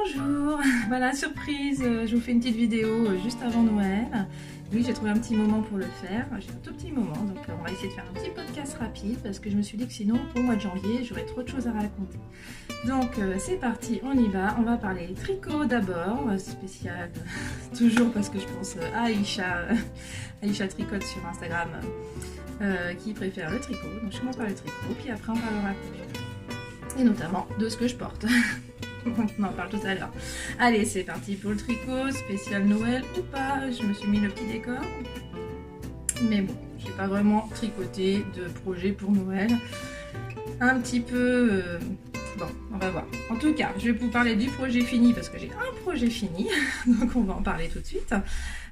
Bonjour, voilà, surprise, je vous fais une petite vidéo juste avant Noël. Oui, j'ai trouvé un petit moment pour le faire, j'ai un tout petit moment, donc on va essayer de faire un petit podcast rapide parce que je me suis dit que sinon, au mois de janvier, j'aurais trop de choses à raconter. Donc c'est parti, on y va, on va parler tricot d'abord, spécial, toujours parce que je pense à Aïcha Tricote sur Instagram, qui préfère le tricot, donc je commence par le tricot, puis après on parlera couture, et notamment de ce que je porte. On en parle tout à l'heure. Allez, c'est parti pour le tricot, spécial Noël ou pas. Je me suis mis le petit décor. Mais bon, j'ai pas vraiment tricoté de projet pour Noël. Un petit peu... Bon, on va voir. En tout cas, je vais vous parler du projet fini parce que j'ai un projet fini. Donc on va en parler tout de suite.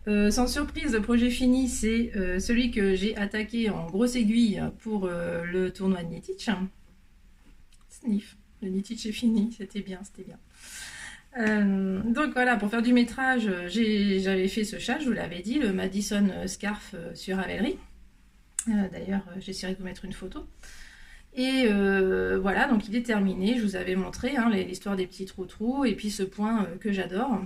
Sans surprise, le projet fini, c'est celui que j'ai attaqué en grosse aiguille pour le tournoi de Nitich. Sniff. Le Nitich est fini, c'était bien, c'était bien. Donc voilà, pour faire du métrage, j'avais fait ce chat, je vous l'avais dit, le Madison Scarf sur Ravelry. D'ailleurs, j'essaierai de vous mettre une photo. Et voilà, donc il est terminé, je vous avais montré hein, l'histoire des petits trous-trous, et puis ce point que j'adore.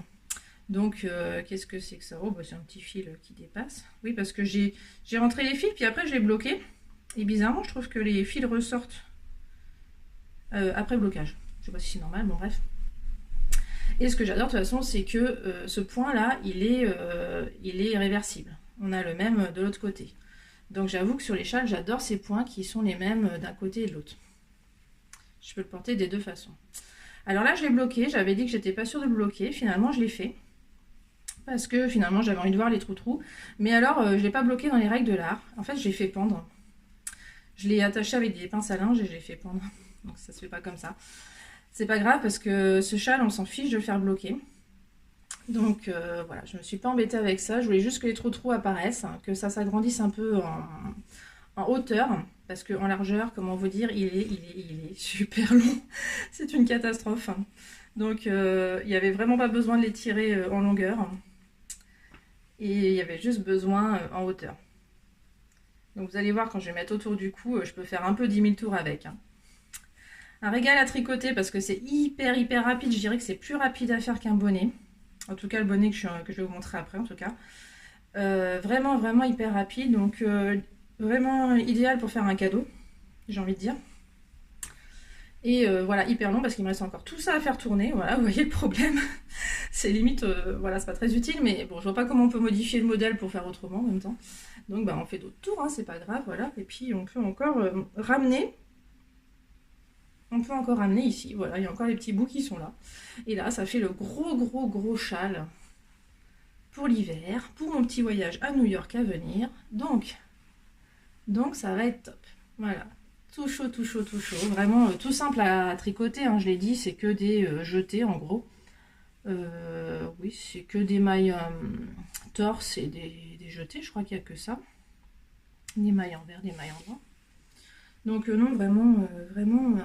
Donc, qu'est-ce que c'est que ça? Oh, bah, c'est un petit fil qui dépasse. Oui, parce que j'ai rentré les fils, puis après je l'ai bloqué. Et bizarrement, je trouve que les fils ressortent. Après blocage, je sais pas si c'est normal, bon bref. Et ce que j'adore de toute façon, c'est que ce point là, il est réversible. On a le même de l'autre côté. Donc j'avoue que sur les châles, j'adore ces points qui sont les mêmes d'un côté et de l'autre. Je peux le porter des deux façons. Alors là, je l'ai bloqué, j'avais dit que j'étais pas sûre de le bloquer, finalement je l'ai fait. Parce que finalement j'avais envie de voir les trous-trous. Mais alors, je l'ai pas bloqué dans les règles de l'art. En fait, je l'ai fait pendre. Je l'ai attaché avec des pinces à linge et je l'ai fait pendre. Donc ça se fait pas comme ça. C'est pas grave parce que ce châle, on s'en fiche de le faire bloquer. Donc voilà, je me suis pas embêtée avec ça. Je voulais juste que les trous apparaissent, hein, que ça s'agrandisse un peu en hauteur. Parce qu'en largeur, comment vous dire, il est super long. C'est une catastrophe. Donc il n'y avait vraiment pas besoin de les tirer en longueur. Et il y avait juste besoin en hauteur. Donc vous allez voir, quand je vais mettre autour du cou, je peux faire un peu 10 000 tours avec. Hein. Un régal à tricoter parce que c'est hyper rapide. Je dirais que c'est plus rapide à faire qu'un bonnet. En tout cas, le bonnet que je vais vous montrer après, en tout cas. Vraiment hyper rapide. Donc, vraiment idéal pour faire un cadeau, j'ai envie de dire. Et voilà, hyper long parce qu'il me reste encore tout ça à faire tourner. Voilà, vous voyez le problème. C'est limite, voilà, c'est pas très utile. Mais bon, je vois pas comment on peut modifier le modèle pour faire autrement en même temps. Donc, bah, on fait d'autres tours, hein, c'est pas grave, voilà. Et puis, on peut encore ramener. On peut encore ramener ici, voilà, il y a encore les petits bouts qui sont là. Et là, ça fait le gros châle pour l'hiver, pour mon petit voyage à New York à venir. Donc ça va être top. Voilà, tout chaud. Vraiment tout simple à tricoter, hein, je l'ai dit, c'est que des jetés en gros. Oui, c'est que des mailles torse et des jetés, je crois qu'il n'y a que ça. Des mailles en vert, des mailles en blanc. Donc non, vraiment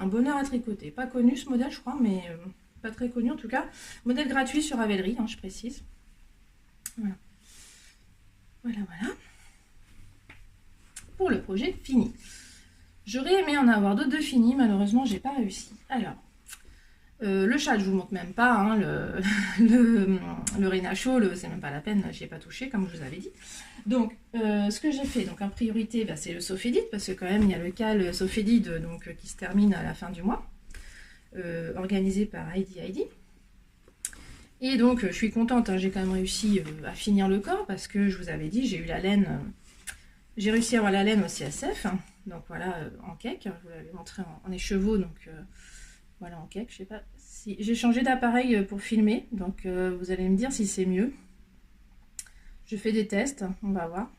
un bonheur à tricoter. Pas connu ce modèle, je crois, mais pas très connu en tout cas. Modèle gratuit sur Ravelry, hein, je précise. Voilà. Pour le projet fini. J'aurais aimé en avoir d'autres de finis, malheureusement, j'ai pas réussi. Alors, le châle, je vous montre même pas, hein, le Renacho, c'est même pas la peine, j'y ai pas touché, comme je vous avais dit. Donc, ce que j'ai fait, donc en priorité, bah, c'est le Sophédite, parce que quand même, il y a le cal Sophédite donc, qui se termine à la fin du mois, organisé par Heidi. Et donc, je suis contente, hein, j'ai quand même réussi à finir le corps, parce que je vous avais dit, j'ai eu la laine, j'ai réussi à avoir la laine au CSF, donc voilà, en cake, je vous l'avais montré en écheveau, donc... Voilà, en cake, je sais pas si... J'ai changé d'appareil pour filmer, donc vous allez me dire si c'est mieux. Je fais des tests, on va voir.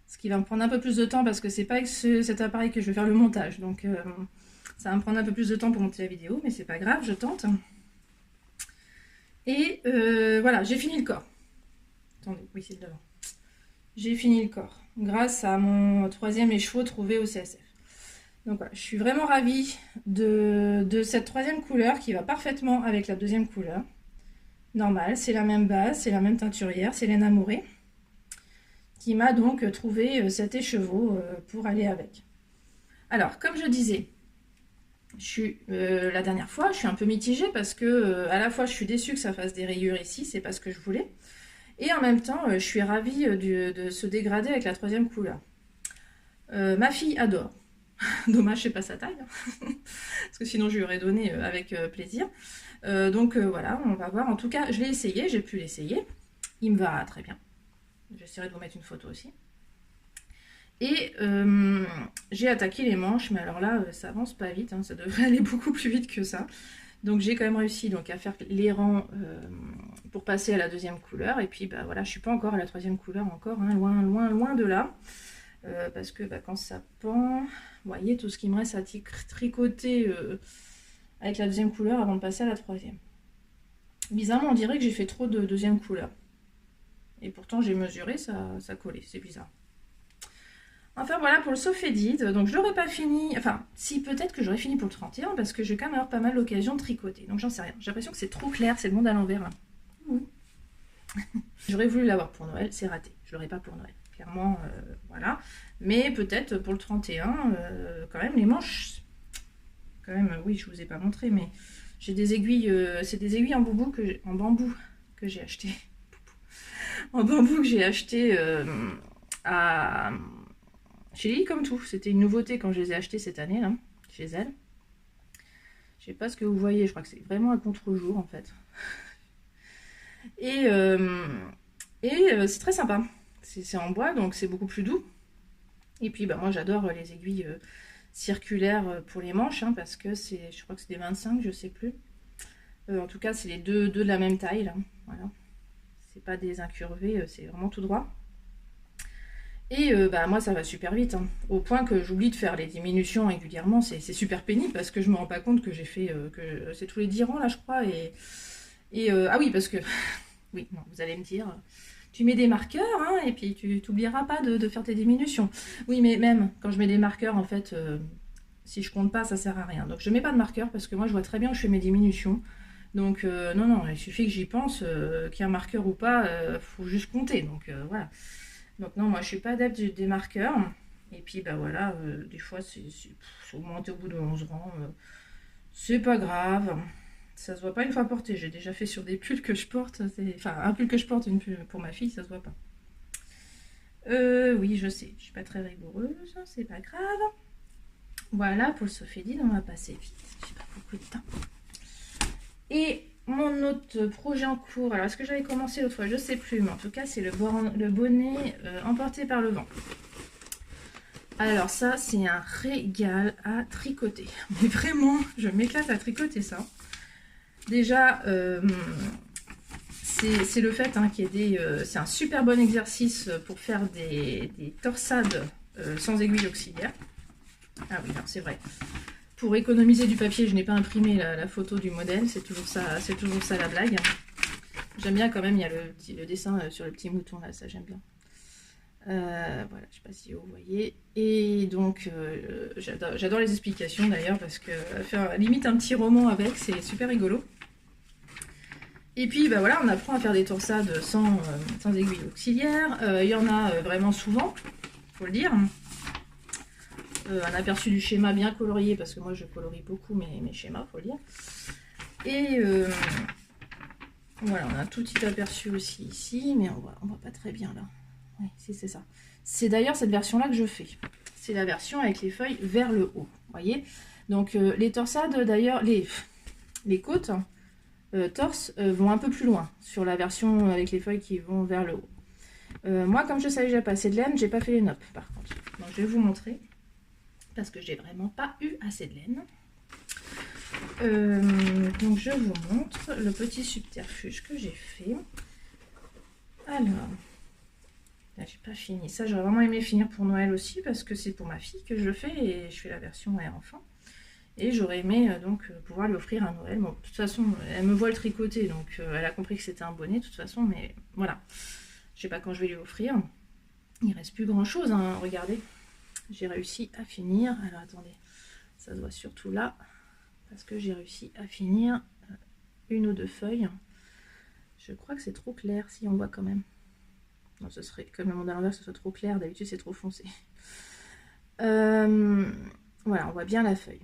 Ce qui va me prendre un peu plus de temps parce que c'est pas avec cet appareil que je vais faire le montage. Donc ça va me prendre un peu plus de temps pour monter la vidéo, mais c'est pas grave, je tente. Et voilà, j'ai fini le corps. Attendez, oui, c'est devant. J'ai fini le corps grâce à mon 3e écheveau trouvé au CSF. Donc voilà, je suis vraiment ravie de cette 3e couleur qui va parfaitement avec la 2e couleur. Normal, c'est la même base, c'est la même teinturière, c'est Laine Amourée qui m'a donc trouvé cet écheveau pour aller avec. Alors, comme je disais, La dernière fois, je suis un peu mitigée parce que à la fois je suis déçue que ça fasse des rayures ici, c'est pas ce que je voulais. Et en même temps, je suis ravie de ce dégradé avec la troisième couleur. Ma fille adore. Dommage, c'est pas sa taille, hein. Parce que sinon je lui aurais donné avec plaisir. Donc voilà, on va voir. En tout cas, je l'ai essayé, j'ai pu l'essayer. Il me va très bien. J'essaierai de vous mettre une photo aussi. Et j'ai attaqué les manches, mais alors là, ça avance pas vite, hein, ça devrait aller beaucoup plus vite que ça. Donc j'ai quand même réussi donc, à faire les rangs pour passer à la deuxième couleur. Et puis bah voilà, je suis pas encore à la troisième couleur encore, hein, loin, loin, loin de là. Parce que bah, quand ça pend, vous voyez tout ce qui me reste à tricoter avec la deuxième couleur avant de passer à la troisième. Bizarrement, on dirait que j'ai fait trop de deuxième couleur. Et pourtant j'ai mesuré, ça collait, c'est bizarre. Enfin voilà pour le Sophédide, donc je l'aurais pas fini, enfin si peut-être que j'aurais fini pour le 31 parce que j'ai quand même avoir pas mal l'occasion de tricoter, donc j'en sais rien. J'ai l'impression que c'est trop clair, c'est le monde à l'envers là. J'aurais voulu l'avoir pour Noël, c'est raté, je l'aurai pas pour Noël, clairement, voilà. Mais peut-être pour le 31, quand même les manches, quand même, oui je vous ai pas montré, mais j'ai des aiguilles, c'est des aiguilles en bambou que j'ai acheté. En bambou que j'ai acheté chez Lily comme tout. C'était une nouveauté quand je les ai achetées cette année, là, chez elle. Je sais pas ce que vous voyez, je crois que c'est vraiment un contre-jour en fait. Et c'est très sympa. C'est en bois, donc c'est beaucoup plus doux. Et puis bah, moi j'adore les aiguilles circulaires pour les manches, hein, parce que je crois que c'est des 25, je sais plus. En tout cas, c'est les deux de la même taille, là. Voilà. C'est pas des incurvés, c'est vraiment tout droit. Et bah, moi ça va super vite, hein, au point que j'oublie de faire les diminutions régulièrement, c'est super pénible parce que je me rends pas compte que j'ai fait, c'est tous les 10 rangs là je crois, ah oui parce que, oui, non, vous allez me dire, tu mets des marqueurs hein, et puis tu t'oublieras pas de faire tes diminutions. Oui mais même quand je mets des marqueurs en fait, si je compte pas ça sert à rien, donc je mets pas de marqueur parce que moi je vois très bien où je fais mes diminutions. Donc non, il suffit que j'y pense, qu'il y ait un marqueur ou pas, faut juste compter, donc voilà. Donc non, moi je suis pas adepte des marqueurs. Et puis bah voilà, des fois c'est augmenté au bout de 11 rangs. C'est pas grave. Ça se voit pas une fois porté. J'ai déjà fait sur des pulls que je porte. Enfin, un pull que je porte, une pull pour ma fille, ça se voit pas. Oui, je sais, je suis pas très rigoureuse, c'est pas grave. Voilà, pour le Sophédide, on va passer vite. J'ai pas beaucoup de temps. Et mon autre projet en cours, alors est-ce que j'avais commencé l'autre fois, je sais plus, mais en tout cas c'est le bonnet emporté par le vent. Alors ça c'est un régal à tricoter, mais vraiment je m'éclate à tricoter ça. Déjà c'est le fait hein, qu'il y ait c'est un super bon exercice pour faire des torsades sans aiguille auxiliaire. Ah oui, c'est vrai. Pour économiser du papier, je n'ai pas imprimé la photo du modèle, c'est toujours ça la blague. J'aime bien quand même, il y a le dessin sur le petit mouton là, ça j'aime bien. Voilà, je sais pas si vous voyez. Et donc, j'adore les explications d'ailleurs, parce que faire limite un petit roman avec, c'est super rigolo. Et puis bah voilà, on apprend à faire des torsades sans aiguille auxiliaire. Il y en a vraiment souvent, faut le dire. Un aperçu du schéma bien colorié, parce que moi je colorie beaucoup mes schémas, faut le dire. Et voilà, on a un tout petit aperçu aussi ici, mais on voit pas très bien là. Oui, si c'est ça. C'est d'ailleurs cette version-là que je fais. C'est la version avec les feuilles vers le haut, voyez. Donc les torsades, d'ailleurs, les côtes torses vont un peu plus loin sur la version avec les feuilles qui vont vers le haut. Moi, comme je savais que j'avais pas assez de laine, j'ai pas fait les noppes par contre. Donc je vais vous montrer. Parce que j'ai vraiment pas eu assez de laine. Donc je vous montre le petit subterfuge que j'ai fait. Alors, là j'ai pas fini. Ça j'aurais vraiment aimé finir pour Noël aussi parce que c'est pour ma fille que je le fais et je fais la version enfant. Et j'aurais aimé donc pouvoir lui offrir un Noël. Bon, de toute façon, elle me voit le tricoter, donc elle a compris que c'était un bonnet de toute façon, mais voilà. Je sais pas quand je vais lui offrir. Il reste plus grand chose, hein, regardez. J'ai réussi à finir. Alors attendez, ça se voit surtout là, parce que j'ai réussi à finir une ou deux feuilles. Je crois que c'est trop clair, si on voit quand même. Non, ce serait comme le monde à l'envers, ce soit trop clair. D'habitude, c'est trop foncé. Voilà, on voit bien la feuille.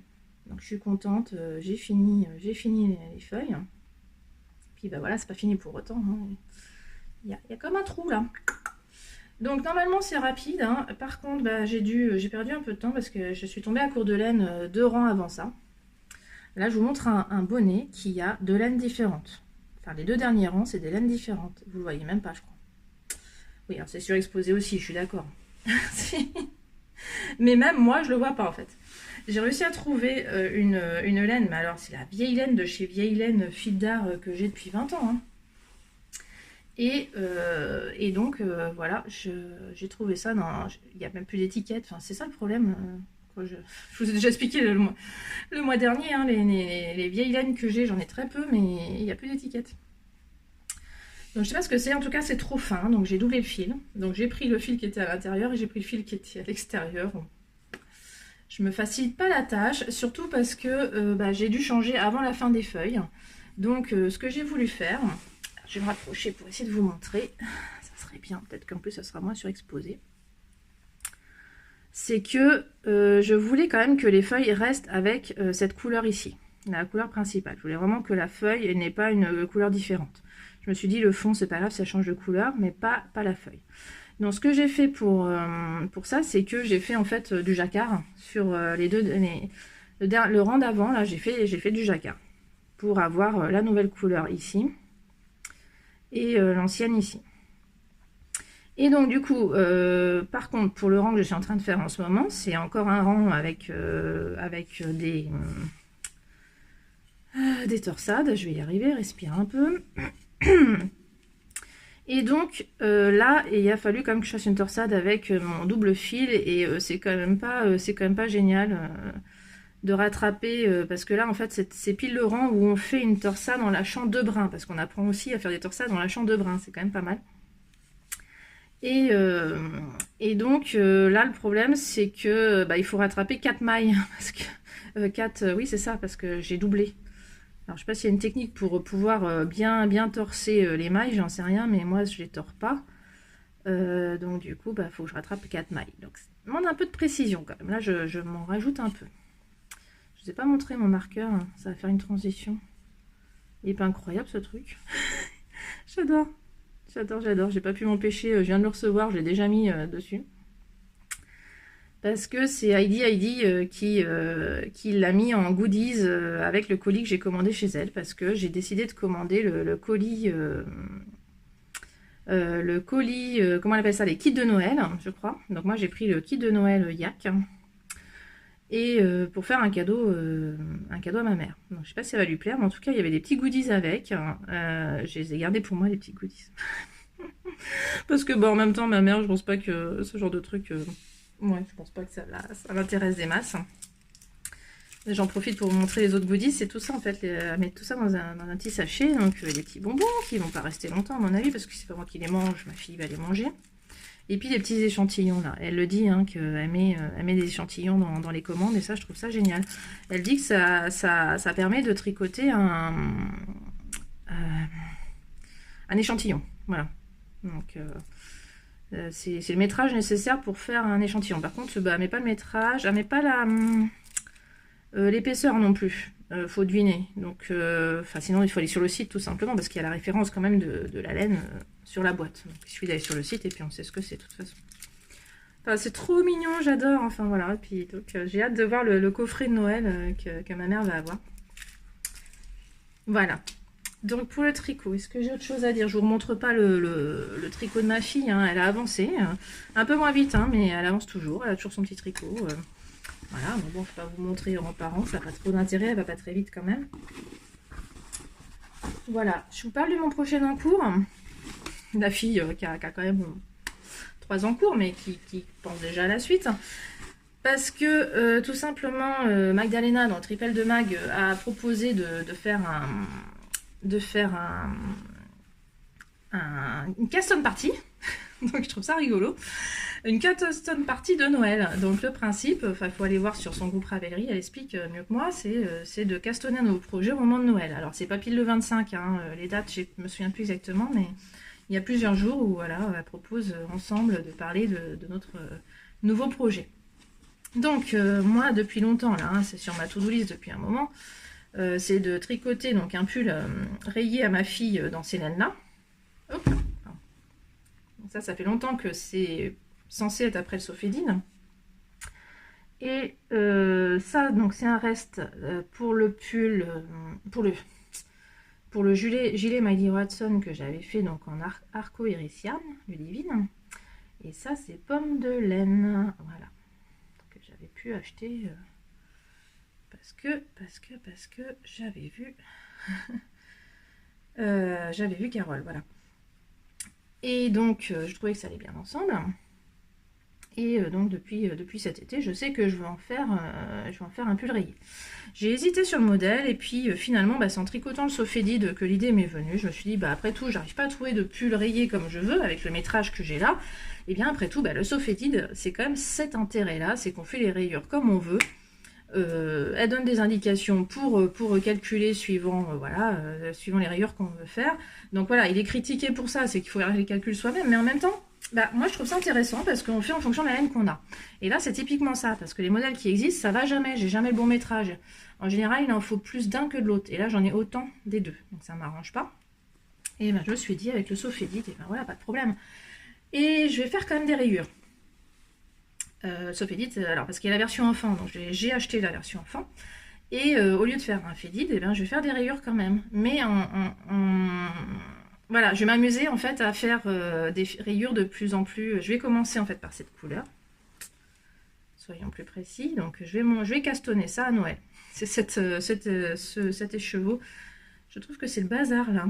Donc je suis contente, j'ai fini les feuilles. Puis bah voilà, c'est pas fini pour autant, hein. Il y a comme un trou là. Donc normalement c'est rapide, hein. Par contre bah, j'ai perdu un peu de temps parce que je suis tombée à court de laine 2 rangs avant ça. Là je vous montre un bonnet qui a 2 laines différentes. Enfin les 2 derniers rangs c'est des laines différentes. Vous le voyez même pas je crois. Oui, c'est surexposé aussi, je suis d'accord. Mais même moi je le vois pas en fait. J'ai réussi à trouver une laine, mais alors c'est la vieille laine de chez Vieille Laine Fil d'Art que j'ai depuis 20 ans, hein. Et donc voilà, j'ai trouvé ça dans... Il n'y a même plus d'étiquette, enfin, c'est ça le problème. Je vous ai déjà expliqué le mois dernier, hein, les vieilles laines que j'ai, j'en ai très peu, mais il n'y a plus d'étiquette. Donc je sais pas ce que c'est, en tout cas c'est trop fin, donc j'ai doublé le fil. Donc j'ai pris le fil qui était à l'intérieur et j'ai pris le fil qui était à l'extérieur. Je me facilite pas la tâche, surtout parce que bah, j'ai dû changer avant la fin des feuilles. Donc ce que j'ai voulu faire... Je vais me rapprocher pour essayer de vous montrer. Ça serait bien, peut-être qu'en plus ça sera moins surexposé. C'est que je voulais quand même que les feuilles restent avec cette couleur ici, la couleur principale. Je voulais vraiment que la feuille n'ait pas une couleur différente. Je me suis dit le fond c'est pas grave, ça change de couleur, mais pas la feuille. Donc ce que j'ai fait pour ça, c'est que j'ai fait en fait du jacquard sur le rang d'avant. Là j'ai fait du jacquard pour avoir la nouvelle couleur ici. Et l'ancienne ici. Et donc du coup, par contre, pour le rang que je suis en train de faire en ce moment, c'est encore un rang avec des torsades. Je vais y arriver, respire un peu. Et donc là, il a fallu quand même que je fasse une torsade avec mon double fil, et c'est quand même pas génial de rattraper, parce que là en fait c'est pile le rang où on fait une torsade en lâchant 2 brins, parce qu'on apprend aussi à faire des torsades en lâchant 2 brins, c'est quand même pas mal. Et donc là le problème c'est que bah, il faut rattraper 4 mailles, parce que 4, oui c'est ça, parce que j'ai doublé. Alors je sais pas s'il y a une technique pour pouvoir bien torser les mailles, j'en sais rien, mais moi je les tords pas. Donc du coup bah faut que je rattrape 4 mailles, donc ça demande un peu de précision quand même. Là je m'en rajoute un peu. Je vous ai pas montré mon marqueur, hein. Ça va faire une transition. Il est pas incroyable ce truc. J'adore. J'ai pas pu m'empêcher, je viens de le recevoir, je l'ai déjà mis dessus. Parce que c'est Heidi qui l'a mis en goodies avec le colis que j'ai commandé chez elle. Parce que j'ai décidé de commander le colis... comment on appelle ça, les kits de Noël, je crois. Donc moi j'ai pris le kit de Noël Yak. Et pour faire un cadeau à ma mère. Donc je sais pas si ça va lui plaire, mais en tout cas il y avait des petits goodies avec. Je les ai gardés pour moi, les petits goodies. Parce que bon, en même temps ma mère, je pense pas que ce genre de truc, ouais, je pense pas que ça l'intéresse des masses. J'en profite pour vous montrer les autres goodies, c'est tout ça en fait, mettre tout ça dans un petit sachet. Donc des petits bonbons qui vont pas rester longtemps à mon avis, parce que c'est pas moi qui les mange, ma fille va les manger. Et puis les petits échantillons là, elle le dit, hein, qu'elle met des échantillons dans les commandes, et ça je trouve ça génial. Elle dit que ça permet de tricoter un échantillon, voilà. Donc c'est le métrage nécessaire pour faire un échantillon. Par contre, bah, elle met pas le métrage, elle met pas l'épaisseur non plus. Faut deviner. Donc, sinon il faut aller sur le site tout simplement, parce qu'il y a la référence quand même de la laine sur la boîte. Donc, il suffit d'aller sur le site et puis on sait ce que c'est de toute façon. Enfin, c'est trop mignon, j'adore. Enfin voilà. Et puis donc j'ai hâte de voir le coffret de Noël que ma mère va avoir. Voilà. Donc pour le tricot, est-ce que j'ai autre chose à dire? Je vous remontre pas le tricot de ma fille, hein. Elle a avancé, un peu moins vite, hein, mais elle avance toujours. Elle a toujours son petit tricot. Voilà, mais bon, je vais pas vous montrer en parent, ça n'a pas trop d'intérêt, elle va pas très vite quand même. Voilà, je vous parle de mon prochain en cours. La fille qui a quand même 3 en cours, mais qui pense déjà à la suite. Parce que tout simplement, Magdalena, dans Tripel de Mag, a proposé de faire une custom party. Donc je trouve ça rigolo. Une custom party de Noël. Donc le principe, il faut aller voir sur son groupe Ravelry, elle explique mieux que moi, c'est de castonner nos projets au moment de Noël. Alors c'est pas pile le 25, hein, les dates je me souviens plus exactement, mais il y a plusieurs jours où voilà, elle propose ensemble de parler de notre nouveau projet. Donc moi depuis longtemps là, hein, c'est sur ma to-do list depuis un moment, c'est de tricoter donc un pull rayé à ma fille dans ces laines-là. Hop là. Donc ça fait longtemps que c'est censé être après le Sophédine. Et ça, donc c'est un reste pour le pull, pour le gilet Miley Watson que j'avais fait donc en Arco Irician, Ludivine. Et ça, c'est pomme de laine, voilà, que j'avais pu acheter parce que j'avais vu, Carole, voilà. Et donc, je trouvais que ça allait bien ensemble. Et donc depuis cet été, je sais que je vais en faire un pull rayé. J'ai hésité sur le modèle et puis finalement, c'est en tricotant le Sophédide que l'idée m'est venue. Je me suis dit, après tout, j'arrive pas à trouver de pull rayé comme je veux avec le métrage que j'ai là. Et bien après tout, le Sophédide, c'est quand même cet intérêt-là, c'est qu'on fait les rayures comme on veut. Elle donne des indications pour calculer suivant, suivant les rayures qu'on veut faire. Donc voilà, il est critiqué pour ça, c'est qu'il faut faire les calculs soi-même, mais en même temps, moi je trouve ça intéressant parce qu'on fait en fonction de la laine qu'on a. Et là c'est typiquement ça, parce que les modèles qui existent, ça va jamais, j'ai jamais le bon métrage. En général, il en faut plus d'un que de l'autre, et là j'en ai autant des deux, donc ça m'arrange pas. Et je me suis dit avec le Sophédide, et voilà, pas de problème. Et je vais faire quand même des rayures. Sophédide, alors parce qu'il y a la version enfant, donc j'ai acheté la version enfant. Et au lieu de faire un fédide, je vais faire des rayures quand même. Mais voilà, je vais m'amuser en fait à faire des rayures de plus en plus. Je vais commencer en fait par cette couleur. Soyons plus précis. Donc je vais castonner ça à Noël. C'est cet écheveau. Je trouve que c'est le bazar là.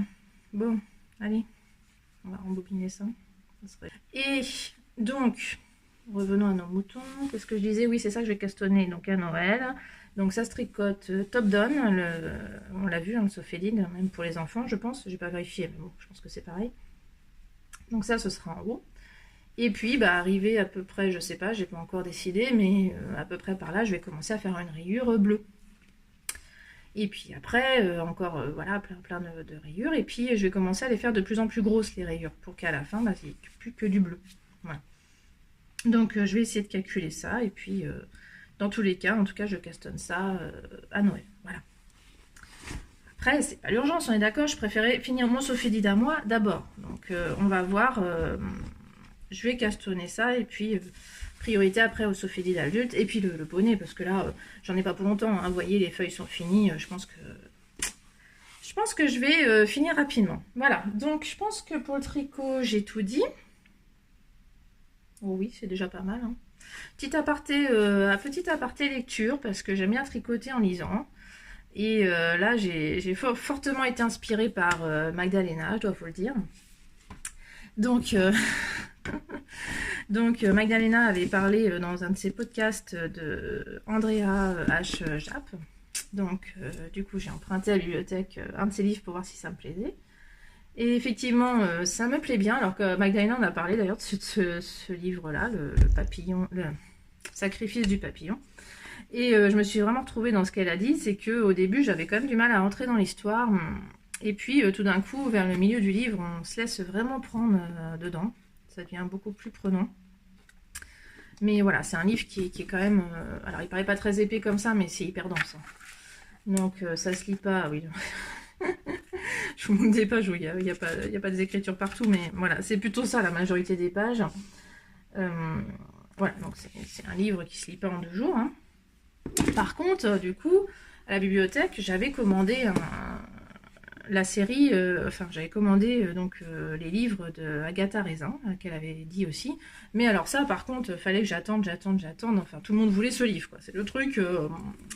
Bon, allez, on va rembobiner ça. Et donc, revenons à nos moutons. Qu'est-ce que je disais? Oui, c'est ça que je vais castonner donc à Noël. Donc ça se tricote top down, on l'a vu, le Sophédine, même pour les enfants, je pense. J'ai pas vérifié, mais bon, je pense que c'est pareil. Donc ça, ce sera en haut. Et puis, arrivé à peu près, je sais pas, j'ai pas encore décidé, mais à peu près par là, je vais commencer à faire une rayure bleue. Et puis après, encore, voilà, plein de rayures. Et puis, je vais commencer à les faire de plus en plus grosses, les rayures, pour qu'à la fin, il n'y ait plus que du bleu. Voilà. Donc, je vais essayer de calculer ça, et puis... dans tous les cas, en tout cas, je castonne ça à Noël. Voilà. Après, c'est pas l'urgence, on est d'accord. Je préférais finir mon Sophédide à moi d'abord. Donc, on va voir. Je vais castonner ça et puis priorité après au Sophédide adulte et puis le bonnet parce que là, j'en ai pas pour longtemps. Hein. Vous voyez, les feuilles sont finies. Je pense que je vais finir rapidement. Voilà. Donc, je pense que pour le tricot, j'ai tout dit. Oh oui, c'est déjà pas mal. Hein. Petit aparté lecture, parce que j'aime bien tricoter en lisant. Et là, j'ai fortement été inspirée par Magdalena, je dois vous le dire. Donc, Magdalena avait parlé dans un de ses podcasts de Andrea H. Japp. Donc, du coup, j'ai emprunté à la bibliothèque un de ses livres pour voir si ça me plaisait. Et effectivement, ça me plaît bien, alors que Magdalena en a parlé d'ailleurs de ce livre-là, le papillon, le sacrifice du papillon. Et je me suis vraiment retrouvée dans ce qu'elle a dit, c'est qu'au début, j'avais quand même du mal à rentrer dans l'histoire. Et puis, tout d'un coup, vers le milieu du livre, on se laisse vraiment prendre dedans. Ça devient beaucoup plus prenant. Mais voilà, c'est un livre qui est quand même... alors, il paraît pas très épais comme ça, mais c'est hyper dense. Hein. Donc, ça se lit pas, oui... Je vous montre des pages où il n'y a pas des écritures partout, mais voilà, c'est plutôt ça la majorité des pages. Voilà, donc c'est un livre qui se lit pas en 2 jours. Hein. Par contre, du coup, à la bibliothèque, j'avais commandé la série, j'avais commandé les livres de Agatha Raisin, qu'elle avait dit aussi. Mais alors ça, par contre, fallait que j'attende. Enfin, tout le monde voulait ce livre, quoi. C'est le truc,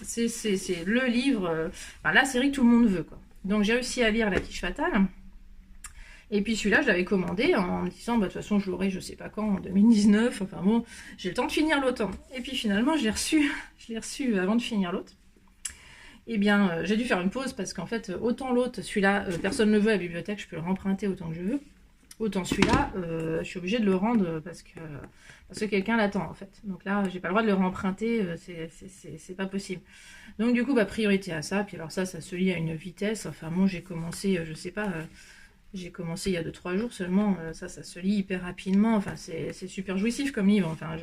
c'est le livre, la série que tout le monde veut, quoi. Donc j'ai réussi à lire La Quiche Fatale. Et puis celui-là, je l'avais commandé en me disant, de toute façon, je l'aurai, je sais pas quand, en 2019. Enfin bon, j'ai le temps de finir l'autre. Et puis finalement, je l'ai reçu avant de finir l'autre. Eh bien, j'ai dû faire une pause parce qu'en fait, autant l'autre, celui-là, personne ne le veut à la bibliothèque, je peux le remprunter autant que je veux. Autant celui-là, je suis obligée de le rendre parce que quelqu'un l'attend en fait. Donc là, j'ai pas le droit de le remprunter, c'est pas possible. Donc du coup, priorité à ça. Puis alors ça se lit à une vitesse. Enfin bon, j'ai commencé, je sais pas, j'ai commencé il y a 2-3 jours seulement. Ça se lit hyper rapidement. Enfin, c'est super jouissif comme livre. Enfin,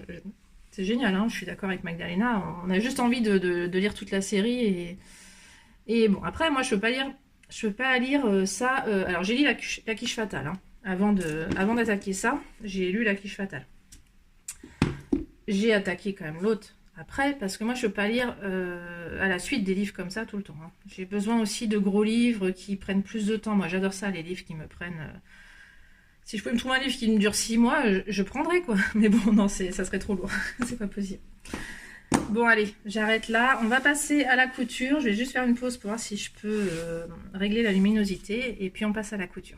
C'est génial, hein, je suis d'accord avec Magdalena. On a juste envie de lire toute la série. Et bon, après, moi, je peux pas lire ça. Alors, j'ai lu la quiche fatale. Hein. Avant d'attaquer ça, j'ai lu la quiche fatale. J'ai attaqué quand même l'autre après, parce que moi, je peux pas lire à la suite des livres comme ça tout le temps. Hein. J'ai besoin aussi de gros livres qui prennent plus de temps. Moi, j'adore ça, les livres qui me prennent... Si je pouvais me trouver un livre qui me dure 6 mois, je prendrais, quoi. Mais bon, non, ça serait trop lourd. C'est pas possible. Bon, allez, j'arrête là. On va passer à la couture. Je vais juste faire une pause pour voir si je peux régler la luminosité. Et puis, on passe à la couture.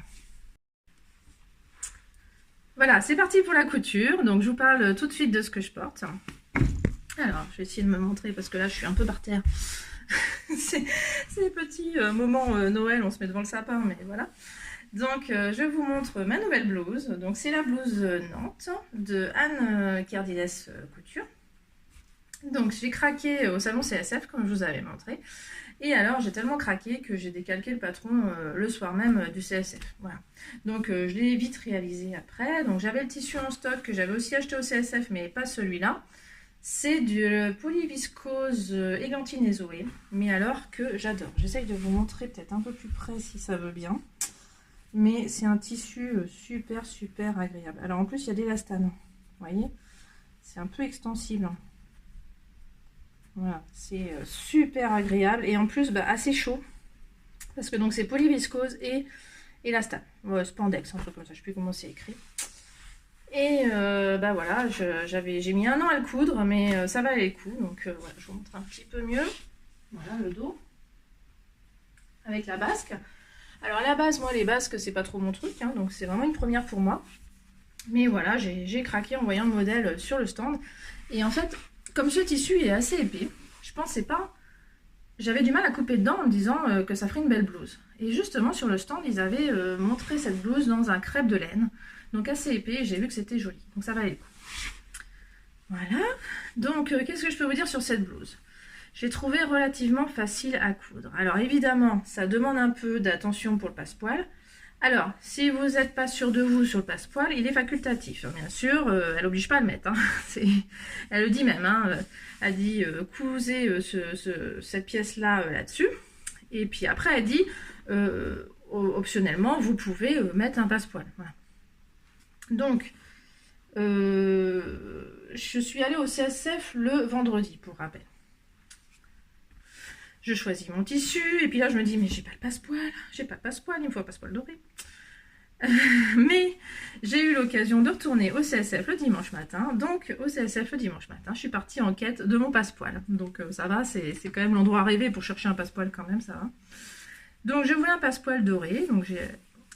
Voilà, c'est parti pour la couture. Donc, je vous parle tout de suite de ce que je porte. Alors, je vais essayer de me montrer parce que là, je suis un peu par terre. C'est les petits moments Noël, on se met devant le sapin, mais voilà. Donc, je vous montre ma nouvelle blouse. Donc, c'est la blouse Nantes de Anne Cardines Couture. Donc, j'ai craqué au salon CSF, comme je vous avais montré. Et alors, j'ai tellement craqué que j'ai décalqué le patron le soir même du CSF. Voilà. Donc, je l'ai vite réalisé après. Donc, j'avais le tissu en stock que j'avais aussi acheté au CSF, mais pas celui-là. C'est du polyviscose Églantine et Zoé. Mais alors que j'adore. J'essaye de vous montrer peut-être un peu plus près si ça veut bien. Mais c'est un tissu super, super agréable. Alors, en plus, il y a des l'élastane. Vous voyez? C'est un peu extensible. Voilà, c'est super agréable et en plus assez chaud parce que donc c'est polyviscose et élastane, spandex, un truc comme ça, je sais plus comment c'est écrit. Et voilà, j'ai mis 1 an à le coudre, mais ça valait le coup. Donc voilà, je vous montre un petit peu mieux. Voilà le dos avec la basque. Alors à la base, moi les basques c'est pas trop mon truc, hein, donc c'est vraiment une première pour moi. Mais voilà, j'ai craqué en voyant le modèle sur le stand. Et en fait, comme ce tissu est assez épais, je pensais pas... J'avais du mal à couper dedans en me disant que ça ferait une belle blouse. Et justement, sur le stand, ils avaient montré cette blouse dans un crêpe de laine. Donc assez épais, et j'ai vu que c'était joli. Donc ça valait le coup. Voilà. Donc, qu'est-ce que je peux vous dire sur cette blouse? J'ai trouvé relativement facile à coudre. Alors évidemment, ça demande un peu d'attention pour le passe-poil. Alors, si vous n'êtes pas sûr de vous sur le passe-poil, il est facultatif. Bien sûr, elle n'oblige pas à le mettre. Hein. Elle le dit même. Hein. Elle dit cousez cette pièce-là là-dessus. Et puis après, elle dit optionnellement, vous pouvez mettre un passe-poil. Voilà. Donc, je suis allée au CSF le vendredi, pour rappel. Je choisis mon tissu, et puis là je me dis, mais j'ai pas le passepoil, il me faut un passepoil doré. Mais j'ai eu l'occasion de retourner au CSF le dimanche matin, donc au CSF le dimanche matin, je suis partie en quête de mon passepoil. Donc ça va, c'est quand même l'endroit rêvé pour chercher un passepoil quand même, ça va. Donc je voulais un passepoil doré, donc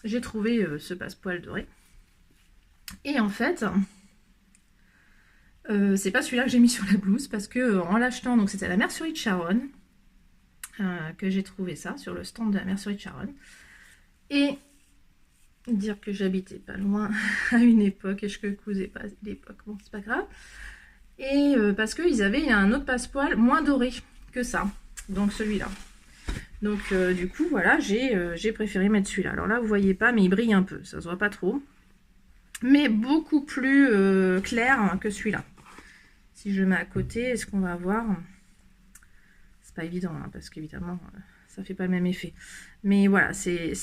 j'ai trouvé ce passepoil doré. Et en fait... c'est pas celui-là que j'ai mis sur la blouse, parce que en l'achetant, donc c'était à la mercerie de Charonne, que j'ai trouvé ça sur le stand de la mercerie de Charonne. Et dire que j'habitais pas loin à une époque et je ne cousais pas à l'époque, bon c'est pas grave. Et parce qu'ils avaient un autre passepoil moins doré que ça, donc celui-là. Donc du coup voilà, j'ai préféré mettre celui-là. Alors là vous voyez pas, mais il brille un peu, ça se voit pas trop. Mais beaucoup plus clair que celui-là. Si je le mets à côté, est-ce qu'on va voir? Pas évident hein, parce qu'évidemment ça fait pas le même effet, mais voilà, c'est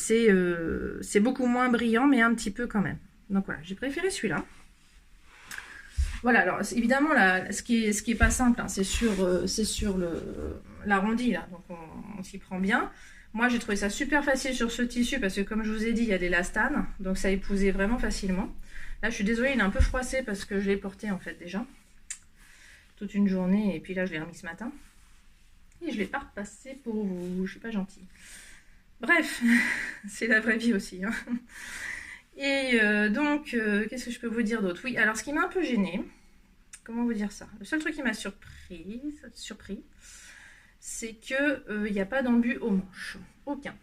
beaucoup moins brillant, mais un petit peu quand même. Donc voilà, j'ai préféré celui-là. Voilà, alors évidemment là, ce qui est pas simple hein, c'est sur l'arrondi là, donc on s'y prend bien. Moi j'ai trouvé ça super facile sur ce tissu parce que comme je vous ai dit, il y a des l'élastane, donc ça épousait vraiment facilement. Là je suis désolée, il est un peu froissé parce que je l'ai porté en fait déjà toute une journée, et puis là je l'ai remis ce matin. Et je ne l'ai pas repassé pour vous, je suis pas gentille. Bref, c'est la vraie vie aussi. Hein. Et donc, qu'est-ce que je peux vous dire d'autre? Oui, alors ce qui m'a un peu gênée, comment vous dire ça? Le seul truc qui m'a surpris, c'est que il n'y a pas d'embu aux manches. Aucun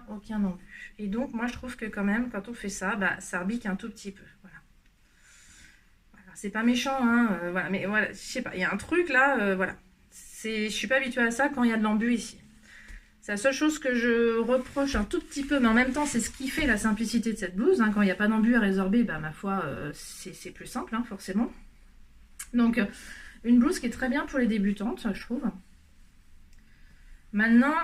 embu. Et donc, moi je trouve que quand même, quand on fait ça, ça rebique un tout petit peu. Voilà. C'est pas méchant, hein, voilà, mais voilà, je sais pas, il y a un truc là, voilà. Je suis pas habituée à ça quand il y a de l'embu ici. C'est la seule chose que je reproche un tout petit peu, mais en même temps, c'est ce qui fait la simplicité de cette blouse. Hein. Quand il n'y a pas d'embu à résorber, ma foi, c'est plus simple, hein, forcément. Donc une blouse qui est très bien pour les débutantes, je trouve. Maintenant,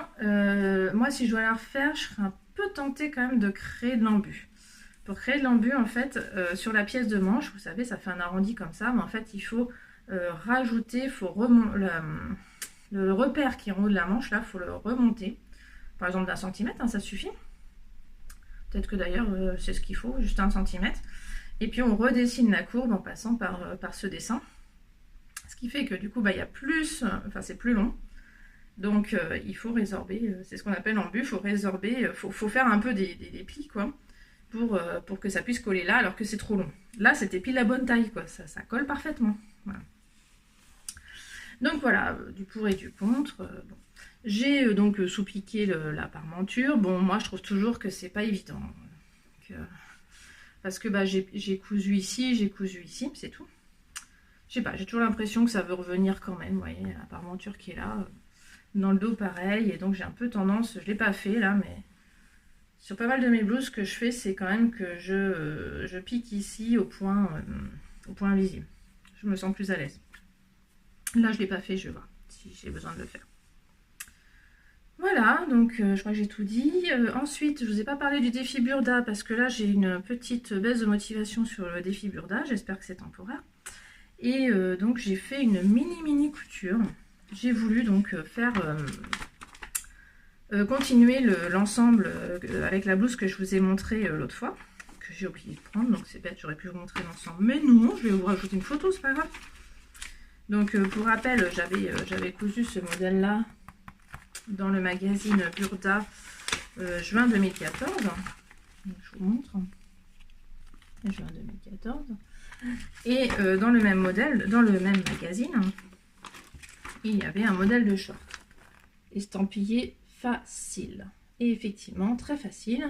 moi si je dois la refaire, je serais un peu tentée quand même de créer de l'embu. Pour créer de l'embu, en fait, sur la pièce de manche, vous savez, ça fait un arrondi comme ça, mais en fait il faut rajouter, il faut le repère qui est en haut de la manche, là, il faut le remonter. Par exemple d'1 centimètre, hein, ça suffit. Peut-être que d'ailleurs c'est ce qu'il faut, juste 1 centimètre. Et puis on redessine la courbe en passant par ce dessin. Ce qui fait que du coup, bah, y a plus, enfin c'est plus long. Donc il faut résorber, c'est ce qu'on appelle l'embu, il faut résorber, faut faire un peu des plis quoi, pour que ça puisse coller là alors que c'est trop long. Là c'était pile la bonne taille quoi, ça colle parfaitement. Voilà. Donc voilà, du pour et du contre. Bon. J'ai donc sous-piqué la parmenture. Bon, moi je trouve toujours que c'est pas évident. Parce que bah, j'ai cousu ici, c'est tout. Je sais pas, j'ai toujours l'impression que ça veut revenir quand même. Vous voyez, la parmenture qui est là. Dans le dos pareil. Et donc j'ai un peu tendance, je l'ai pas fait là, mais sur pas mal de mes blouses, ce que je fais, c'est quand même que je pique ici au point visible. Je me sens plus à l'aise. Là, je l'ai pas fait, je vais voir si j'ai besoin de le faire. Voilà, donc je crois que j'ai tout dit. Ensuite, je vous ai pas parlé du défi Burda parce que là, j'ai une petite baisse de motivation sur le défi Burda. J'espère que c'est temporaire. Et donc, j'ai fait une mini couture. J'ai voulu donc faire continuer l'ensemble avec la blouse que je vous ai montré l'autre fois, que j'ai oublié de prendre. Donc, c'est bête, j'aurais pu vous montrer l'ensemble. Mais non, je vais vous rajouter une photo, c'est pas grave. Donc pour rappel, j'avais cousu ce modèle-là dans le magazine Burda juin 2014. Donc, je vous montre. Juin 2014. Et dans le même modèle, dans le même magazine, il y avait un modèle de short. Estampillé facile. Et effectivement, très facile.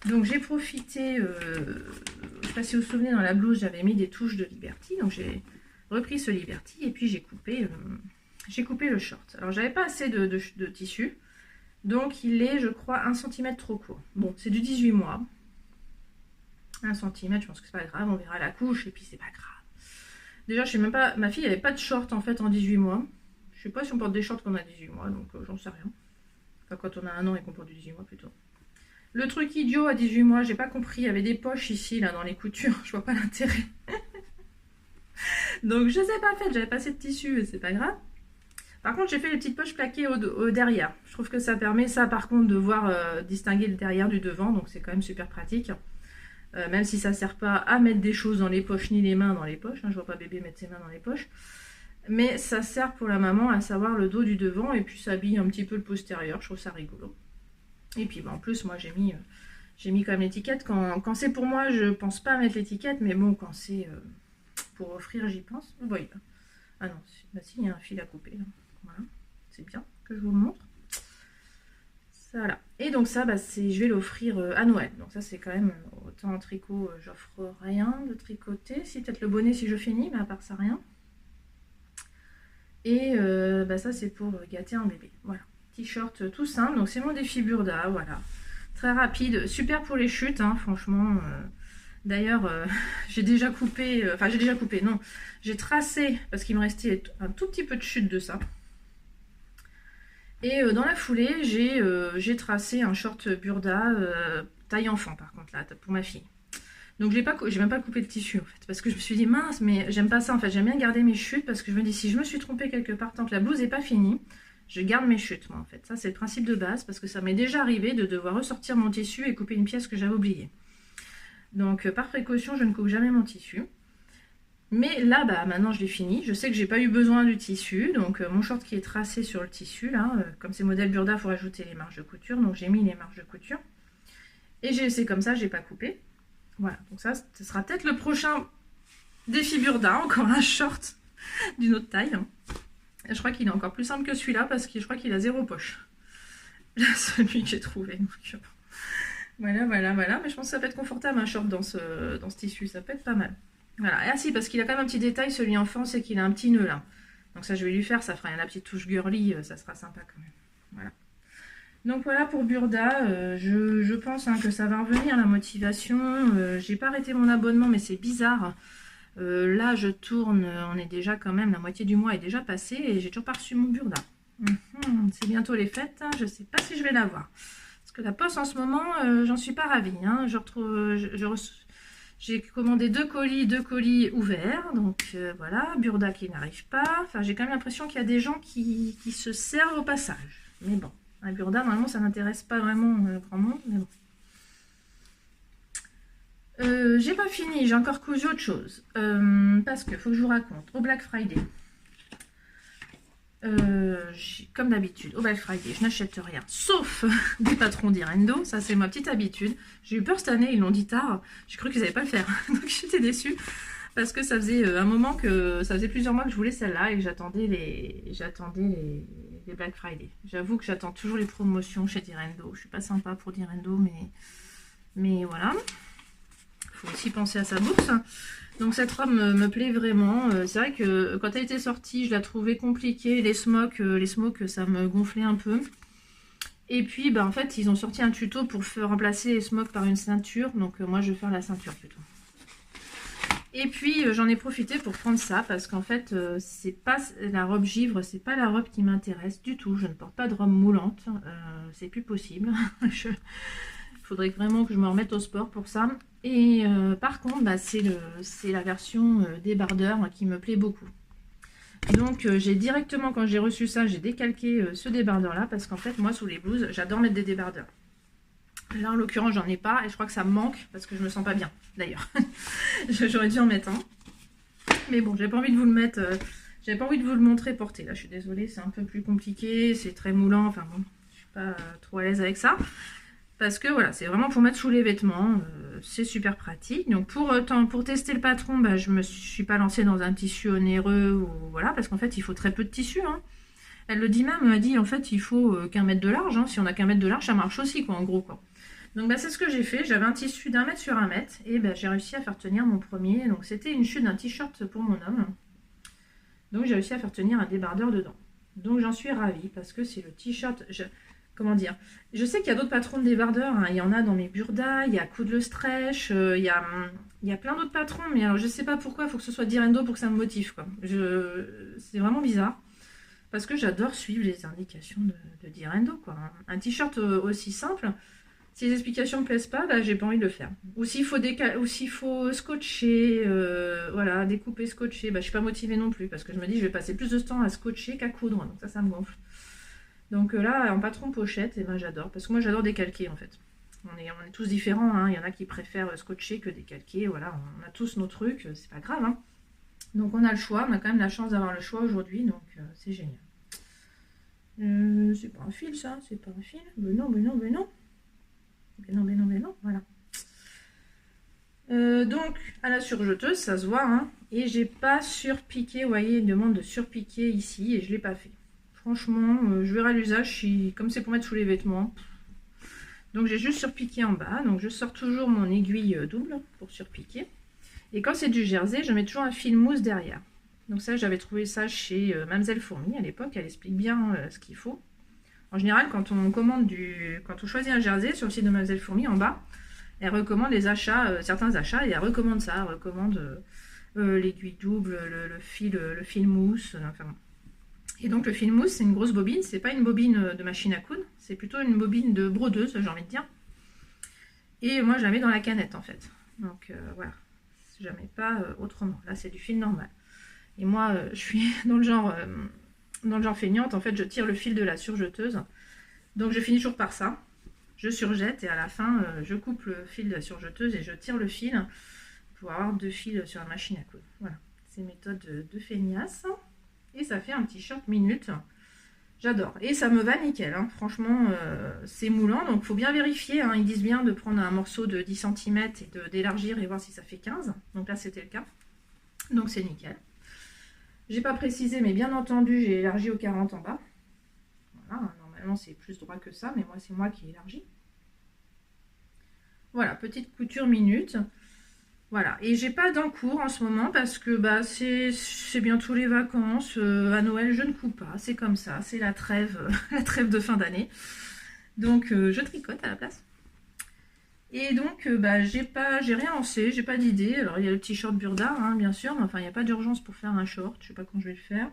Donc j'ai profité, je ne sais pas si vous vous souvenez, dans la blouse, j'avais mis des touches de Liberty. Donc j'ai repris ce Liberty et puis j'ai coupé le short. Alors j'avais pas assez de tissu, donc il est je crois 1 cm trop court. Bon, c'est du 18 mois, 1 cm, je pense que c'est pas grave, on verra la couche et puis c'est pas grave. Déjà je sais même pas, ma fille avait pas de short en fait en 18 mois, je sais pas si on porte des shorts quand on a 18 mois, donc j'en sais rien. Enfin quand on a 1 an et qu'on porte du 18 mois plutôt. Le truc idiot à 18 mois, j'ai pas compris, il y avait des poches ici là dans les coutures, je vois pas l'intérêt. Donc je sais pas, en fait, j'avais pas assez de tissu, c'est pas grave. Par contre, j'ai fait les petites poches plaquées au derrière. Je trouve que ça permet, ça par contre, de voir distinguer le derrière du devant, donc c'est quand même super pratique. Même si ça sert pas à mettre des choses dans les poches, ni les mains dans les poches. Hein, je vois pas bébé mettre ses mains dans les poches. Mais ça sert pour la maman à savoir le dos du devant, et puis ça habille un petit peu le postérieur. Je trouve ça rigolo. Et puis bah, en plus, moi j'ai mis quand même l'étiquette. Quand c'est pour moi, je pense pas à mettre l'étiquette, mais bon, quand c'est... pour offrir, j'y pense. Vous voyez pas. Ah non, bah si, il y a un fil à couper. Là. Voilà, c'est bien que je vous le montre. Voilà. Et donc ça, bah, je vais l'offrir à Noël. Donc ça, c'est quand même, autant en tricot, j'offre rien de tricoté. Si, peut-être le bonnet si je finis, mais à part ça, rien. Et bah, ça, c'est pour gâter un bébé. Voilà. T-shirt tout simple. Donc c'est mon défi Burda, voilà. Très rapide, super pour les chutes, hein, franchement... D'ailleurs, j'ai déjà coupé, non, j'ai tracé, parce qu'il me restait un tout petit peu de chute de ça. Et dans la foulée, j'ai tracé un short Burda, taille enfant par contre, là, pour ma fille. Donc j'ai même pas coupé le tissu en fait, parce que je me suis dit mince, mais j'aime pas ça en fait, j'aime bien garder mes chutes, parce que je me dis si je me suis trompée quelque part, tant que la blouse n'est pas finie, je garde mes chutes moi en fait. Ça c'est le principe de base, parce que ça m'est déjà arrivé de devoir ressortir mon tissu et couper une pièce que j'avais oubliée. Donc par précaution, je ne coupe jamais mon tissu. Mais là, bah, maintenant je l'ai fini. Je sais que j'ai pas eu besoin du tissu. Donc mon short qui est tracé sur le tissu, là, comme c'est modèle Burda, il faut rajouter les marges de couture. Donc j'ai mis les marges de couture. Et j'ai laissé comme ça, j'ai pas coupé. Voilà, donc ça, ce sera peut-être le prochain défi Burda. Encore un short d'une autre taille. Et je crois qu'il est encore plus simple que celui-là parce que je crois qu'il a 0 poche. Celui que j'ai trouvé. Donc, voilà. Mais je pense que ça peut être confortable un short dans ce tissu. Ça peut être pas mal. Voilà. Ah si, parce qu'il a quand même un petit détail, celui enfant, c'est qu'il a un petit nœud là. Donc ça, je vais lui faire. Ça fera la petite touche girly. Ça sera sympa quand même. Voilà. Donc voilà pour Burda. Je pense que ça va revenir la motivation. J'ai pas arrêté mon abonnement, mais c'est bizarre. Là, je tourne, on est déjà quand même, la moitié du mois est déjà passée et j'ai toujours pas reçu mon burda. C'est bientôt les fêtes, hein, je sais pas si je vais l'avoir. Parce que la poste en ce moment, j'en suis pas ravie. Hein. J'ai commandé deux colis ouverts, donc voilà, burda qui n'arrive pas. Enfin, j'ai quand même l'impression qu'il y a des gens qui se servent au passage. Mais bon, un burda, normalement, ça n'intéresse pas vraiment grand monde, mais bon. J'ai pas fini, j'ai encore cousu autre chose. Parce que faut que je vous raconte. Au Black Friday, comme d'habitude, au Black Friday, je n'achète rien, sauf des patrons d'Irendo. Ça, c'est ma petite habitude. J'ai eu peur cette année, ils l'ont dit tard. J'ai cru qu'ils n'allaient pas le faire. Donc j'étais déçue. Parce que ça faisait un moment que ça faisait plusieurs mois que je voulais celle-là et que j'attendais les Black Friday. J'avoue que j'attends toujours les promotions chez Direndo. Je suis pas sympa pour Direndo, mais voilà. Faut aussi penser à sa bourse. Donc cette robe me plaît vraiment. C'est vrai que quand elle était sortie, je la trouvais compliquée. Les smokes, ça me gonflait un peu. Et puis, en fait, ils ont sorti un tuto pour remplacer les smokes par une ceinture. Donc moi, je vais faire la ceinture plutôt. Et puis, j'en ai profité pour prendre ça parce qu'en fait, c'est pas la robe givre, c'est pas la robe qui m'intéresse du tout. Je ne porte pas de robe moulante. C'est plus possible. Il faudrait vraiment que je me remette au sport pour ça. Et par contre, c'est la version débardeur qui me plaît beaucoup. Donc j'ai directement, quand j'ai reçu ça, j'ai décalqué ce débardeur là parce qu'en fait moi sous les blouses j'adore mettre des débardeurs. Là en l'occurrence j'en ai pas et je crois que ça me manque parce que je me sens pas bien d'ailleurs. J'aurais dû en mettre un. Mais bon, j'avais pas envie de vous le mettre, j'avais pas envie de vous le montrer porté. Là je suis désolée, c'est un peu plus compliqué, c'est très moulant, enfin bon, je suis pas trop à l'aise avec ça. Parce que voilà, c'est vraiment pour mettre sous les vêtements, c'est super pratique. Donc pour tester le patron, je me suis pas lancée dans un tissu onéreux, ou voilà, parce qu'en fait il faut très peu de tissu. Hein. Elle le dit même, elle m'a dit en fait il faut qu'un mètre de large. Hein. Si on a qu'un mètre de large, ça marche aussi quoi, en gros quoi. Donc c'est ce que j'ai fait. J'avais un tissu d'1 mètre sur 1 mètre et j'ai réussi à faire tenir mon premier. Donc c'était une chute d'un t-shirt pour mon homme. Donc j'ai réussi à faire tenir un débardeur dedans. Donc j'en suis ravie parce que c'est le t-shirt. Comment dire, je sais qu'il y a d'autres patrons de débardeurs, hein. Il y en a dans mes burdas, il y a Coude le Stretch, il y a plein d'autres patrons, mais alors je sais pas pourquoi il faut que ce soit Direndo pour que ça me motive, quoi. C'est vraiment bizarre, parce que j'adore suivre les indications de Direndo, quoi. Un t-shirt aussi simple, si les explications me plaisent pas, j'ai pas envie de le faire. Ou s'il faut scotcher, voilà, découper, scotcher, je suis pas motivée non plus, parce que je me dis je vais passer plus de temps à scotcher qu'à coudre, donc ça me gonfle. Donc là, en patron pochette, j'adore. Parce que moi, j'adore décalquer, en fait. On est tous différents. Hein. Il y en a qui préfèrent scotcher que décalquer. Voilà, on a tous nos trucs. C'est pas grave. Hein. Donc on a le choix. On a quand même la chance d'avoir le choix aujourd'hui. Donc c'est génial. C'est pas un fil, ça. C'est pas un fil. Ben non. Voilà. Donc, à la surjeteuse, ça se voit. Hein. Et j'ai pas surpiqué. Vous voyez, il demande de surpiquer ici. Et je l'ai pas fait. Franchement, je verrai l'usage comme c'est pour mettre sous les vêtements. Donc j'ai juste surpiqué en bas. Donc je sors toujours mon aiguille double pour surpiquer. Et quand c'est du jersey, je mets toujours un fil mousse derrière. Donc ça, j'avais trouvé ça chez Mademoiselle Fourmi à l'époque. Elle explique bien ce qu'il faut. En général, quand on choisit un jersey sur le site de Mademoiselle Fourmi, en bas, elle recommande les achats, certains achats, et elle recommande ça. Elle recommande l'aiguille double, le fil mousse, enfin bon. Et donc le fil mousse, c'est une grosse bobine, c'est pas une bobine de machine à coudre, c'est plutôt une bobine de brodeuse, j'ai envie de dire. Et moi je la mets dans la canette en fait. Donc voilà, je la mets pas autrement. Là c'est du fil normal. Et moi je suis dans le genre feignante, en fait je tire le fil de la surjeteuse. Donc je finis toujours par ça. Je surjette et à la fin je coupe le fil de la surjeteuse et je tire le fil pour avoir 2 fils sur la machine à coudre. Voilà, c'est méthode de feignasse. Et ça fait un t-shirt minute. J'adore. Et ça me va nickel. Hein. Franchement, c'est moulant. Donc, il faut bien vérifier. Hein. Ils disent bien de prendre un morceau de 10 cm et d'élargir et voir si ça fait 15. Donc là, c'était le cas. Donc, c'est nickel. J'ai pas précisé, mais bien entendu, j'ai élargi au 40 en bas. Voilà. Normalement, c'est plus droit que ça. Mais moi, c'est moi qui ai élargi. Voilà. Petite couture minute. Voilà, et j'ai pas d'encours en ce moment parce que c'est bientôt les vacances, à Noël je ne coupe pas, c'est comme ça, c'est la trêve de fin d'année. Donc je tricote à la place. Et donc, j'ai rien lancé, j'ai pas d'idée. Alors, il y a le petit short Burda, hein, bien sûr, mais enfin, il n'y a pas d'urgence pour faire un short. Je sais pas quand je vais le faire.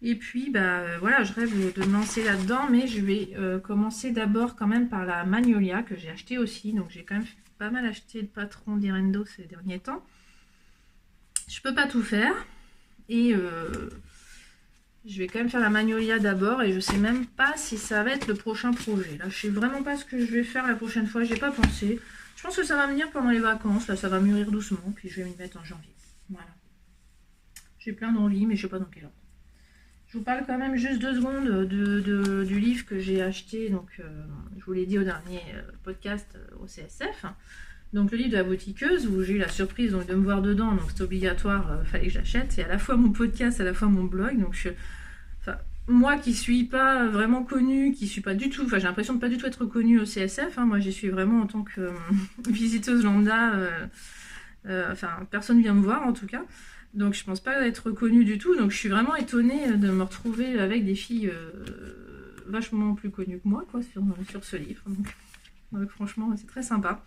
Et puis, voilà, je rêve de me lancer là-dedans, mais je vais commencer d'abord quand même par la Magnolia que j'ai acheté aussi. Donc, j'ai quand même pas mal acheté de patrons d'Irendo ces derniers temps. Je peux pas tout faire. Et je vais quand même faire la Magnolia d'abord et je sais même pas si ça va être le prochain projet. Là, je sais vraiment pas ce que je vais faire la prochaine fois, j'ai pas pensé. Je pense que ça va venir pendant les vacances, là ça va mûrir doucement, puis je vais m'y mettre en janvier. Voilà. J'ai plein d'envie, mais je sais pas dans quel ordre. Je vous parle quand même juste 2 secondes du livre que j'ai acheté, donc je vous l'ai dit au dernier podcast au CSF. Donc le livre de la boutiqueuse, où j'ai eu la surprise donc, de me voir dedans, donc c'est obligatoire, fallait que j'achète. C'est à la fois mon podcast, à la fois mon blog, donc moi qui suis pas vraiment connue, qui suis pas du tout, j'ai l'impression de pas du tout être connue au CSF, hein, moi j'y suis vraiment en tant que visiteuse lambda, personne vient me voir en tout cas, donc je pense pas être connue du tout, donc je suis vraiment étonnée de me retrouver avec des filles vachement plus connues que moi quoi, sur ce livre, donc franchement c'est très sympa.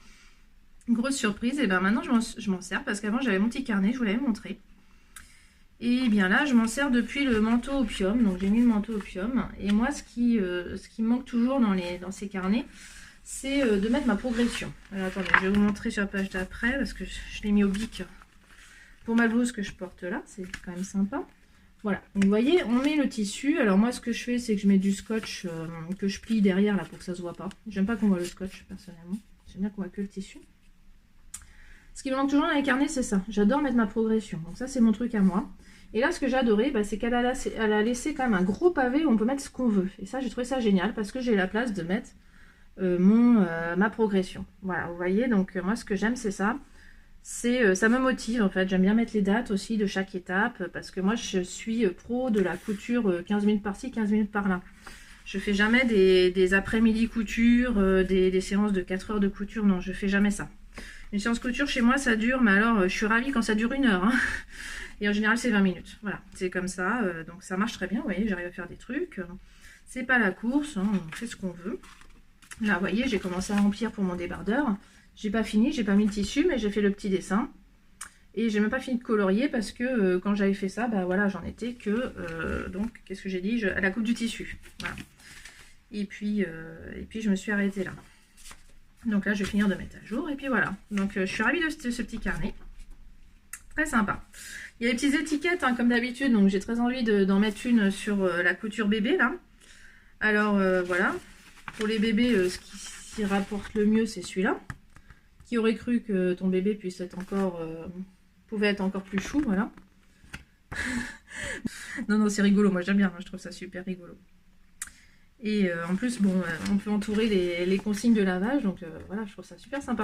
Grosse surprise, et bien maintenant je m'en sers parce qu'avant j'avais mon petit carnet, je vous l'avais montré. Et bien là je m'en sers depuis le manteau opium, donc j'ai mis le manteau opium. Et moi ce qui me manque toujours dans ces carnets, c'est de mettre ma progression. Alors attendez, je vais vous montrer sur la page d'après parce que je l'ai mis au bic pour ma blouse que je porte là, c'est quand même sympa. Voilà, donc vous voyez, on met le tissu. Alors moi ce que je fais c'est que je mets du scotch que je plie derrière là pour que ça se voit pas. J'aime pas qu'on voit le scotch personnellement, j'aime bien qu'on voit que le tissu. Ce qui me manque toujours dans les carnets, c'est ça. J'adore mettre ma progression. Donc ça, c'est mon truc à moi. Et là, ce que j'ai adoré, c'est qu'elle a laissé quand même un gros pavé où on peut mettre ce qu'on veut. Et ça, j'ai trouvé ça génial parce que j'ai la place de mettre ma progression. Voilà, vous voyez. Donc moi, ce que j'aime, c'est ça. Ça me motive, en fait. J'aime bien mettre les dates aussi de chaque étape parce que moi, je suis pro de la couture 15 minutes par-ci, 15 minutes par-là. Je fais jamais des après-midi couture, des séances de 4 heures de couture. Non, je fais jamais ça. Une séance couture chez moi ça dure, mais alors je suis ravie quand ça dure 1 heure. Hein. Et en général c'est 20 minutes. Voilà, c'est comme ça. Donc ça marche très bien, vous voyez, j'arrive à faire des trucs. C'est pas la course, hein, on fait ce qu'on veut. Là, vous voyez, j'ai commencé à remplir pour mon débardeur. J'ai pas fini, j'ai pas mis le tissu, mais j'ai fait le petit dessin. Et j'ai même pas fini de colorier parce que quand j'avais fait ça, voilà, j'en étais que, donc, qu'est-ce que j'ai dit, à la coupe du tissu. Voilà. Et puis je me suis arrêtée là. Donc là, je vais finir de mettre à jour. Et puis voilà. Donc, je suis ravie de ce petit carnet. Très sympa. Il y a des petites étiquettes, hein, comme d'habitude. Donc, j'ai très envie d'en mettre une sur la couture bébé, là. Alors, voilà. Pour les bébés, ce qui s'y rapporte le mieux, c'est celui-là. Qui aurait cru que ton bébé puisse être pouvait être encore plus chou, voilà. Non, c'est rigolo. Moi, j'aime bien. Je trouve ça super rigolo. Et en plus, bon, on peut entourer les consignes de lavage, donc voilà, je trouve ça super sympa.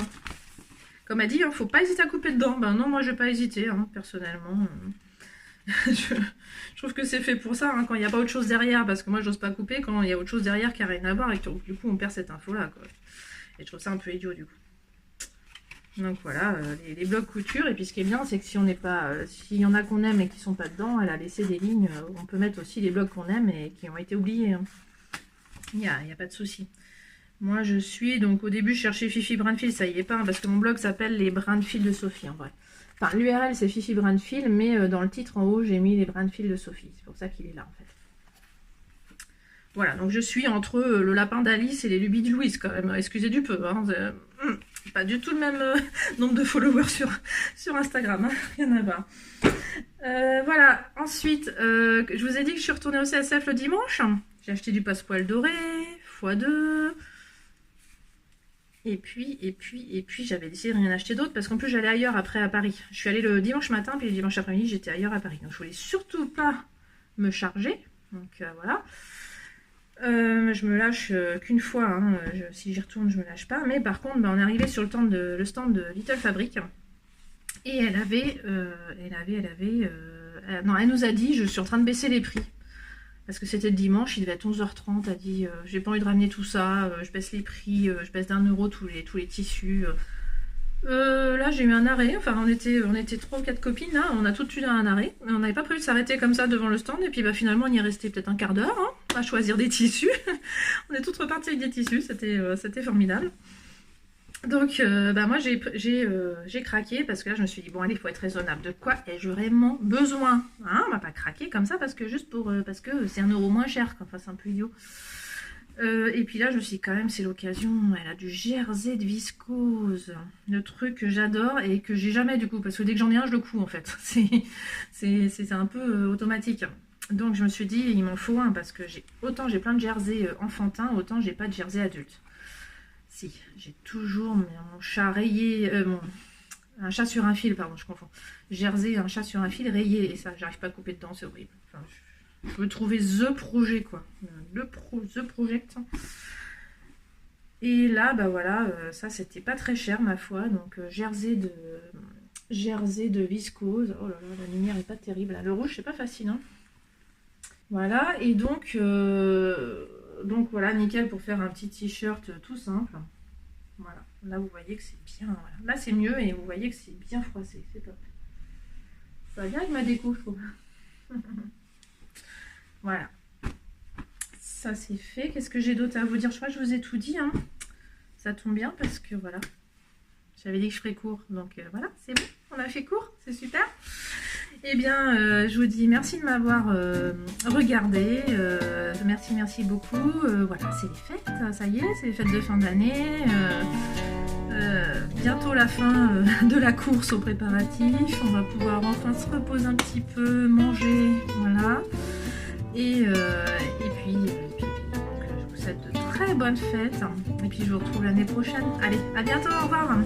Comme elle dit, hein, faut pas hésiter à couper dedans. Ben non, moi je vais pas hésiter, hein, personnellement. je trouve que c'est fait pour ça, hein, quand il n'y a pas autre chose derrière, parce que moi j'ose pas couper quand il y a autre chose derrière qui n'a rien à voir, et que du coup on perd cette info-là, quoi. Et je trouve ça un peu idiot, du coup. Donc voilà, les blocs couture, et puis ce qui est bien, c'est que si on n'est pas, s'il y en a qu'on aime et qui sont pas dedans, elle a laissé des lignes, où on peut mettre aussi les blocs qu'on aime et qui ont été oubliés, hein. Il n'y a pas de souci. Moi, je suis... Donc, au début, je cherchais Fifi Brinefil. Ça y est pas, hein, parce que mon blog s'appelle Les Brins de Fil de Sophie, en vrai. Enfin, l'URL, c'est Fifi Brinefil, mais dans le titre, en haut, j'ai mis Les Brins de Fil de Sophie. C'est pour ça qu'il est là, en fait. Voilà, donc je suis entre le lapin d'Alice et les lubies de Louise, quand même. Excusez du peu, hein. Pas du tout le même nombre de followers sur Instagram, hein. Rien à voir. Voilà, ensuite, je vous ai dit que je suis retournée au CSF le dimanche. J'ai acheté du passepoil doré, x2. Et puis j'avais décidé de rien acheter d'autre parce qu'en plus j'allais ailleurs après à Paris. Je suis allée le dimanche matin, puis le dimanche après-midi j'étais ailleurs à Paris. Donc je voulais surtout pas me charger. Donc voilà. Je me lâche qu'une fois, hein. Si j'y retourne je me lâche pas. Mais par contre on est arrivé sur le stand de Little Fabric. Et elle nous a dit, je suis en train de baisser les prix. Parce que c'était le dimanche, il devait être 11h30, elle a dit j'ai pas envie de ramener tout ça, je baisse les prix, je baisse d'1 € tous les tissus. Là j'ai eu un arrêt, enfin on était 3 ou 4 copines, là, on a toutes eu un arrêt, mais on n'avait pas prévu de s'arrêter comme ça devant le stand, et puis finalement on y est resté peut-être un quart d'heure, hein, à choisir des tissus. On est toutes reparties avec des tissus, c'était formidable. Donc moi j'ai craqué parce que là je me suis dit bon allez, il faut être raisonnable. De quoi ai-je vraiment besoin, hein? On va pas craquer comme ça parce que juste pour parce que c'est 1 € moins cher, quoi. Enfin c'est un peu idiot. Et puis là je me suis dit, quand même c'est l'occasion. Elle a du jersey de viscose, le truc que j'adore et que j'ai jamais du coup, parce que dès que j'en ai un je le couds en fait. C'est un peu automatique. Donc je me suis dit il m'en faut un parce que autant j'ai plein de jerseys enfantins, autant j'ai pas de jersey adulte. Si, j'ai toujours mon chat rayé, un chat sur un fil, pardon, je confonds. Jersey, un chat sur un fil rayé, et ça, j'arrive pas à couper dedans, c'est horrible. Enfin, je veux trouver the projet, quoi. The project. Et là, bah voilà, ça c'était pas très cher, ma foi. Donc, jersey de viscose. Oh là là, la lumière est pas terrible. Le rouge, c'est pas facile, hein. Voilà, et donc voilà, nickel pour faire un petit t-shirt tout simple. Voilà, là vous voyez que c'est bien, voilà. Là c'est mieux et vous voyez que c'est bien froissé, c'est top. Ça va bien avec ma déco, je trouve. Voilà, ça c'est fait. Qu'est-ce que j'ai d'autre à vous dire? Je crois que je vous ai tout dit, hein. Ça tombe bien parce que voilà, j'avais dit que je ferais court, donc voilà, c'est bon, on a fait court, c'est super. Eh bien, je vous dis merci de m'avoir regardé. Merci beaucoup. Voilà, c'est les fêtes, ça y est, c'est les fêtes de fin d'année. Bientôt la fin de la course aux préparatifs. On va pouvoir enfin se reposer un petit peu, manger, voilà. Et puis, donc, je vous souhaite de très bonnes fêtes. Et puis je vous retrouve l'année prochaine. Allez, à bientôt, au revoir.